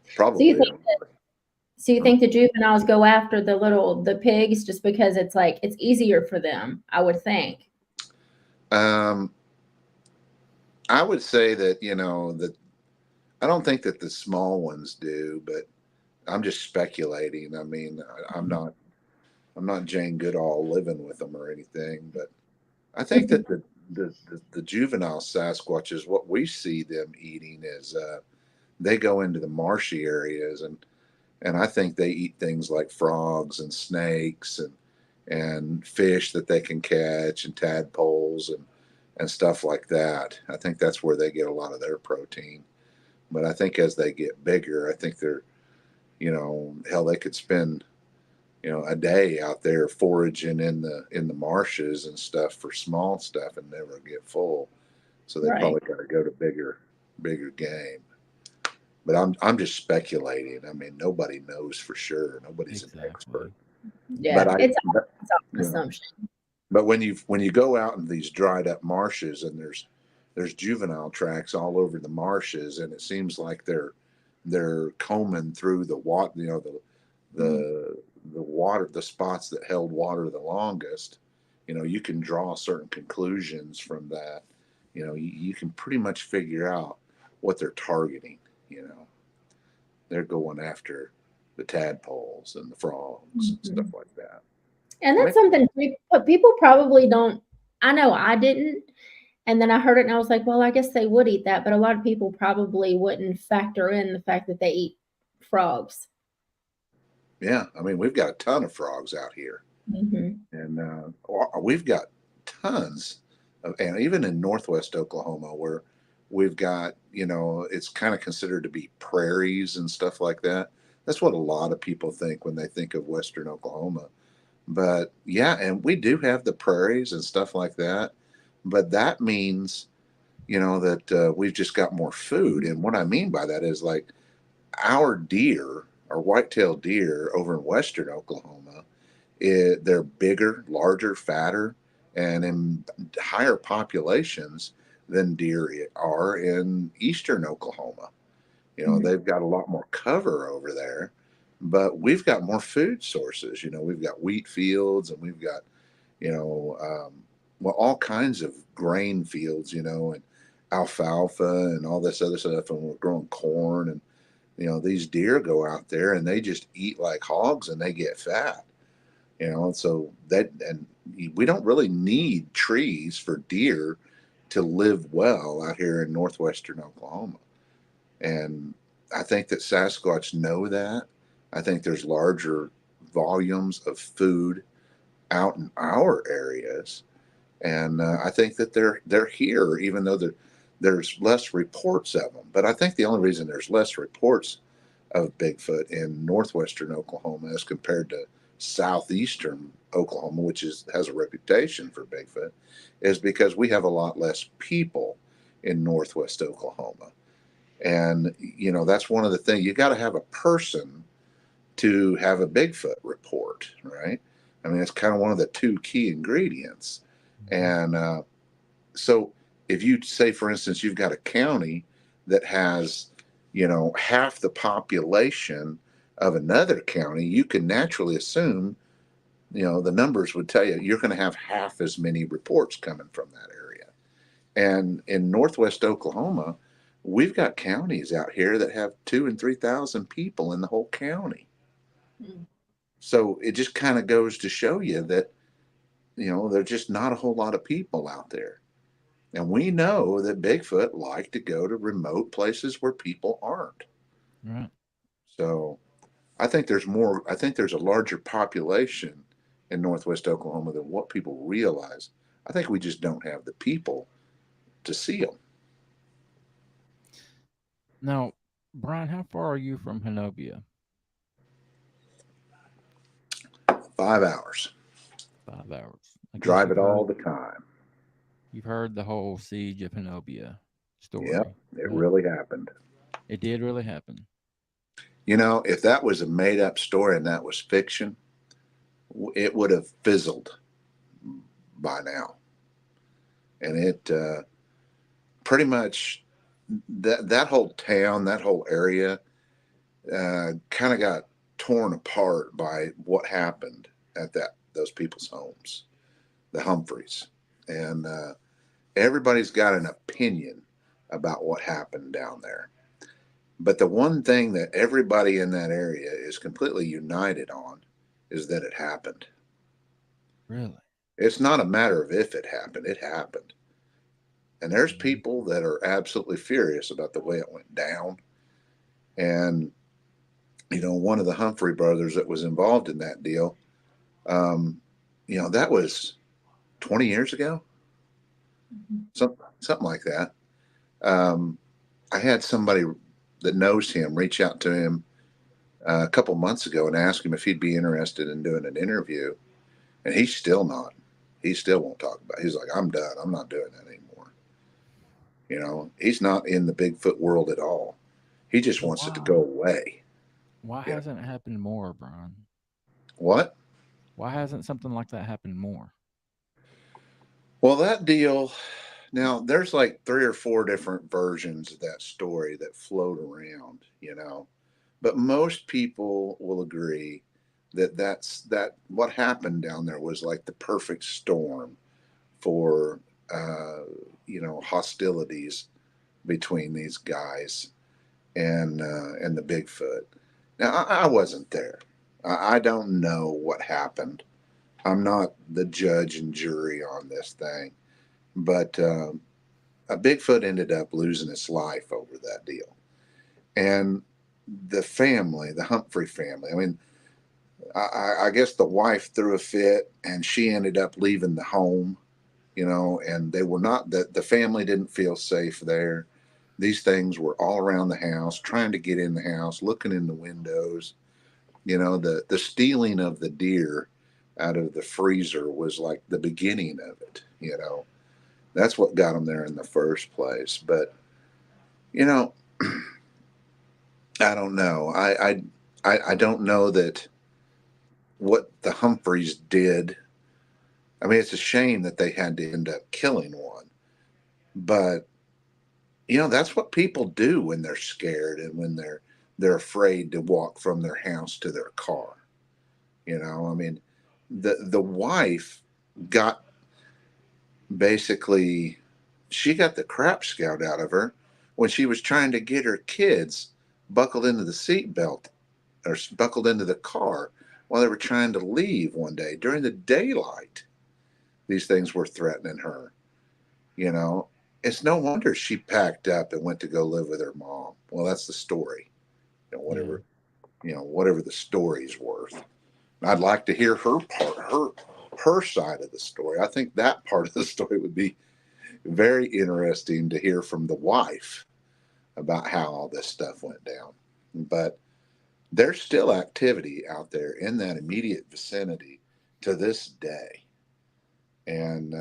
so you Probably. think so you think the juveniles go after the pigs just because it's like it's easier for them, I would think. Um, I would say that, you know, that I don't think that the small ones do, but I'm just speculating. I mean, I'm not. I'm not Jane Goodall living with them or anything, but I think that the juvenile Sasquatches, what we see them eating is they go into the marshy areas, and I think they eat things like frogs and snakes and fish that they can catch and tadpoles and stuff like that. I think that's where they get a lot of their protein. But I think as they get bigger, I think they're, hell, they could spend, a day out there foraging in the marshes and stuff for small stuff and never get full. So they Right. probably got to go to bigger game. But I'm just speculating. I mean, nobody knows for sure. Nobody's an expert. Yeah, But it's all you know, assumption. but when you go out in these dried up marshes and there's juvenile tracks all over the marshes, and it seems like they're combing through the water, the water, the spots that held water the longest. You can draw certain conclusions from that. You can pretty much figure out what they're targeting. They're going after the tadpoles and the frogs and stuff like that. And that's something people probably don't. I know I didn't. And then I heard it and I was like, well, I guess they would eat that. But a lot of people probably wouldn't factor in the fact that they eat frogs. Yeah. I mean, we've got a ton of frogs out here. And we've got tons and even in Northwest Oklahoma, where we've got, it's kind of considered to be prairies and stuff like that. That's what a lot of people think when they think of Western Oklahoma. But yeah, and we do have the prairies and stuff like that. But that means, that we've just got more food. And what I mean by that is like our deer, our white-tailed deer over in Western Oklahoma, they're bigger, larger, fatter, and in higher populations than deer are in Eastern Oklahoma. They've got a lot more cover over there, but we've got more food sources. We've got wheat fields, and we've got, all kinds of grain fields, and alfalfa and all this other stuff, and we're growing corn, and these deer go out there and they just eat like hogs and they get fat. So and we don't really need trees for deer to live well out here in northwestern Oklahoma. And I think that Sasquatch know that. I think there's larger volumes of food out in our areas, and I think that they're here, even though there's less reports of them. But I think the only reason there's less reports of Bigfoot in northwestern Oklahoma as compared to southeastern Oklahoma, which has a reputation for Bigfoot, is because we have a lot less people in northwest Oklahoma. And, that's one of the things. You got to have a person to have a Bigfoot report, right? I mean, it's kind of one of the two key ingredients. And so if you say, for instance, you've got a county that has, half the population of another county, you can naturally assume, the numbers would tell you you're going to have half as many reports coming from that area. And in northwest Oklahoma, we've got counties out here that have 2,000 and 3,000 people in the whole county. So it just kind of goes to show you that, there's just not a whole lot of people out there. And we know that Bigfoot like to go to remote places where people aren't. Right. So I think there's a larger population in northwest Oklahoma than what people realize. I think we just don't have the people to see them. Now, Brian, how far are you from Honobia? 5 hours. 5 hours. Drive it all the time. You've heard the whole siege of Honobia story. Yep, it really happened. It did really happen. If that was a made-up story and that was fiction, it would have fizzled by now. And it pretty much, that whole town, that whole area kind of got torn apart by what happened at those people's homes, the Humphreys. And everybody's got an opinion about what happened down there. But the one thing that everybody in that area is completely united on is that it happened. Really? It's not a matter of if it happened, it happened. And there's Mhm. people that are absolutely furious about the way it went down. And, one of the Humphrey brothers that was involved in that deal, um, that was 20 years ago, something like that. I had somebody that knows him reach out to him a couple months ago and ask him if he'd be interested in doing an interview. And he's still not. He still won't talk about it. He's like, I'm done. I'm not doing that anymore. He's not in the Bigfoot world at all. He just wants it to Why? go away. Why You know hasn't it happened more, Brian? what? Why hasn't something like that happened more? Well, that deal, now there's like 3 or 4 different versions of that story that float around. But most people will agree that what happened down there was like the perfect storm for hostilities between these guys and the Bigfoot. Now I wasn't there. I don't know what happened. I'm not the judge and jury on this thing, but a Bigfoot ended up losing his life over that deal, and the family, the Humphrey family. I mean, I guess the wife threw a fit, and she ended up leaving the home. And they were not the family didn't feel safe there. These things were all around the house, trying to get in the house, looking in the windows. The stealing of the deer out of the freezer was like the beginning of it. That's what got them there in the first place. But you know, I don't know. I don't know that what the Humphreys did. I mean, it's a shame that they had to end up killing one, but that's what people do when they're scared and when they're afraid to walk from their house to their car. I mean, the wife got basically she got the crap scared out of her when she was trying to get her kids buckled into the seat belt or buckled into the car while they were trying to leave one day during the daylight. These things were threatening her. You know, it's no wonder she packed up and went to go live with her mom. Well, that's the story. Yeah. Whatever the story's worth. I'd like to hear her part, her side of the story. I think that part of the story would be very interesting to hear from the wife about how all this stuff went down. But there's still activity out there in that immediate vicinity to this day, and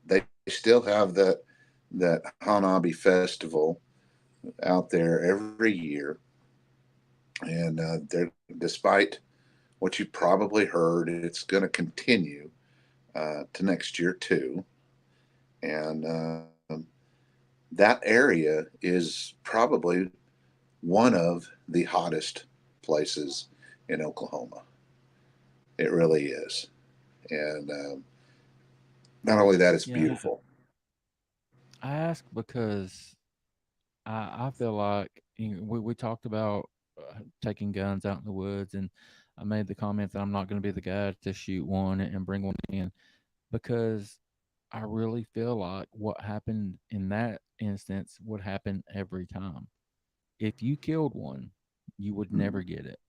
they still have that Hanabi festival out there every year, and they're despite what you probably heard, it's going to continue to next year too, and that area is probably one of the hottest places in Oklahoma. It really is, and not only that, it's Yeah. beautiful. I ask because I feel like we talked about taking guns out in the woods, and I made the comment that I'm not going to be the guy to shoot one and bring one in because I really feel like what happened in that instance would happen every time. If you killed one, you would never get it.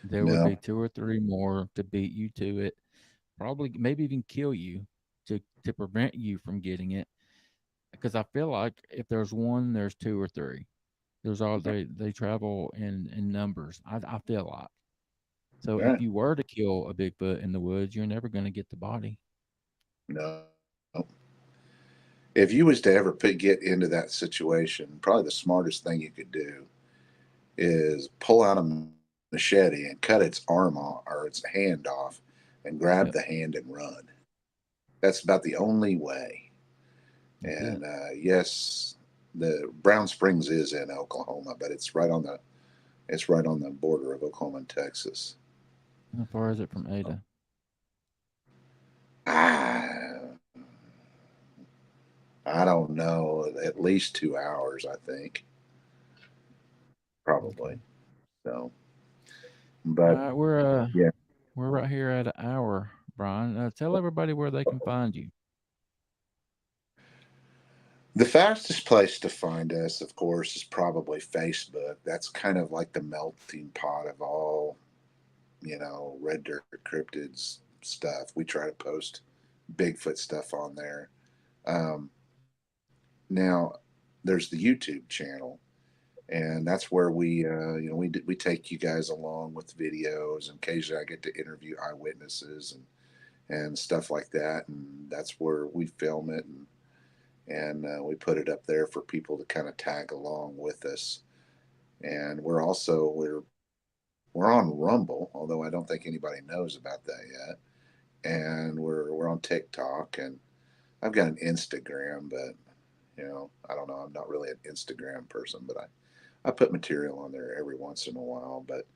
There would be No, two or three more to beat you to it, probably maybe even kill you to prevent you from getting it. Because I feel like if there's one, there's two or three. There's all they travel in numbers. I feel like. So if yeah, you were to kill a Bigfoot in the woods, you're never going to get the body. no. If you was to ever get into that situation, probably the smartest thing you could do is pull out a machete and cut its arm off or its hand off and grab Yep, the hand and run. That's about the only way. that's it. And yes, the Brown Springs is in Oklahoma, but it's right on the border of Oklahoma and Texas. How far is it from Ada? I I don't know, at least 2 hours, I think, Okay. probably. So, All but right, yeah, we're right here at an hour, Brian. Tell everybody where they can find you. The fastest place to find us, of course, is probably Facebook. That's kind of like the melting pot of all, red dirt cryptids stuff. We try to post Bigfoot stuff on there. Um, Now, there's the YouTube channel, and that's where we take you guys along with videos, and occasionally I get to interview eyewitnesses and stuff like that, and that's where we film it, and we put it up there for people to kind of tag along with us. And we're on Rumble, although I don't think anybody knows about that yet, and we're on TikTok, and I've got an Instagram, but I don't know. I'm not really an Instagram person, but I put material on there every once in a while. But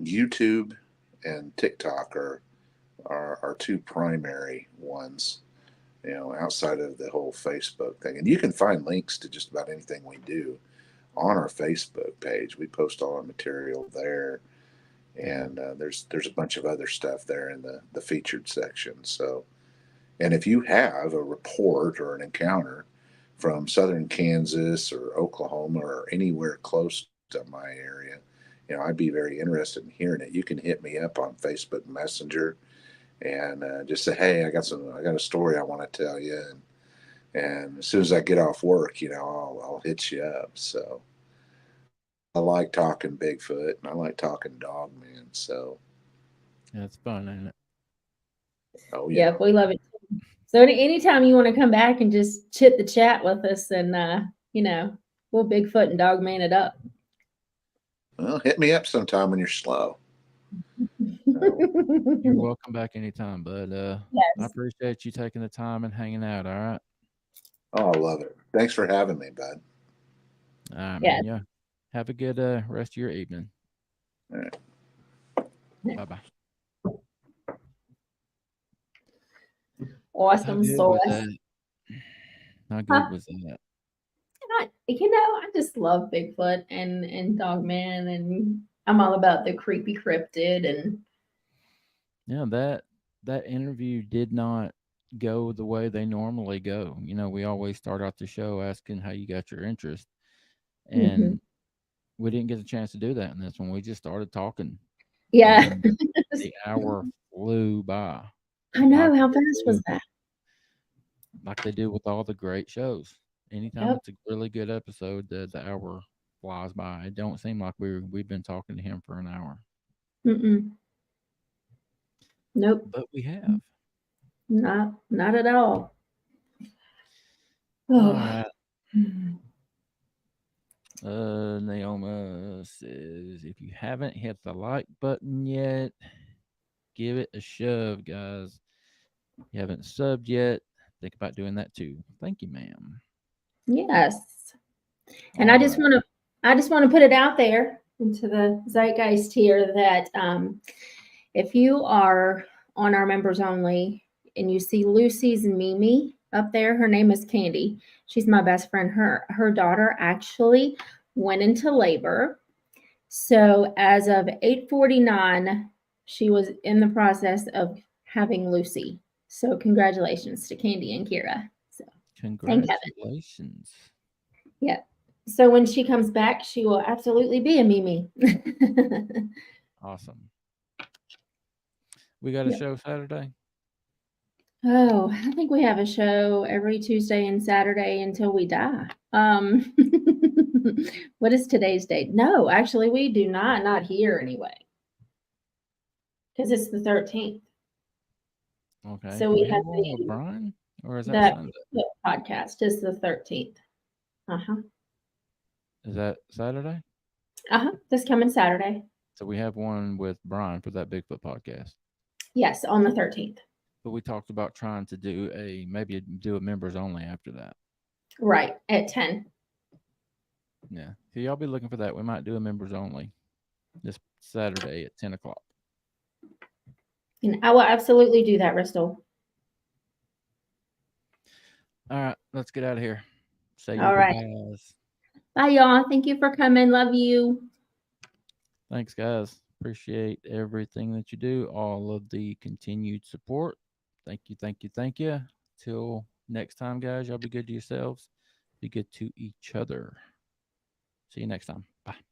YouTube and TikTok are our two primary ones, outside of the whole Facebook thing. And you can find links to just about anything we do on our Facebook page. We post all our material there, and there's a bunch of other stuff there in the featured section. So. And if you have a report or an encounter from southern Kansas or Oklahoma or anywhere close to my area, I'd be very interested in hearing it. You can hit me up on Facebook Messenger and just say, "Hey, I got a story I want to tell you." And as soon as I get off work, I'll hit you up. So I like talking Bigfoot and I like talking Dogman. So Yeah, it's fun, ain't it? oh yeah, we love it. So anytime you want to come back and just chit the chat with us, and we'll Bigfoot and Dogman it up. Well, hit me up sometime when you're slow. You're welcome back anytime, bud. Yes. I appreciate you taking the time and hanging out. All right. Oh, I love it. Thanks for having me, bud. All right, Yes. man. Yeah. Have a good rest of your evening. All right. Bye bye. Awesome sauce. How good was that? I just love Bigfoot and Dogman, and I'm all about the creepy cryptid. And Yeah, that interview did not go the way they normally go. We always start out the show asking how you got your interest, and we didn't get a chance to do that in this one. We just started talking. yeah, The hour flew by. I know. How fast was that? Like they do with all the great shows. Anytime it's a really good episode, the hour flies by. It don't seem like we've been talking to him for an hour. Nope. But we have. Not at all. All right. Naoma says, if you haven't hit the like button yet, give it a shove, guys. If you haven't subbed yet, think about doing that too. Thank you, ma'am. Yes. And I just want to put it out there into the zeitgeist here that if you are on our members only and you see Lucy's Mimi up there, her name is Candy. She's my best friend. Her daughter actually went into labor. So as of 8:49, she was in the process of having Lucy. So congratulations to Candy and Kira. So congratulations. Yeah. So when she comes back, she will absolutely be a Mimi. Awesome. We got a show Saturday? Oh, I think we have a show every Tuesday and Saturday until we die. What is today's date? No, actually, we do not here anyway. Because it's the 13th. Okay. So we have one with Brian? Or is that Sunday? Podcast is the 13th. Is that Saturday? This coming Saturday. So we have one with Brian for that Bigfoot podcast. Yes, on the 13th. But we talked about trying to do a members only after that. Right, at 10. Yeah. So y'all be looking for that. We might do a members only this Saturday at 10 o'clock. And I will absolutely do that, Bristol. All right, let's get out of here. Say all right. Goodbyes. Bye, y'all. Thank you for coming. Love you. Thanks, guys. Appreciate everything that you do, all of the continued support. Thank you, thank you, thank you. Till next time, guys, y'all be good to yourselves. Be good to each other. See you next time. Bye.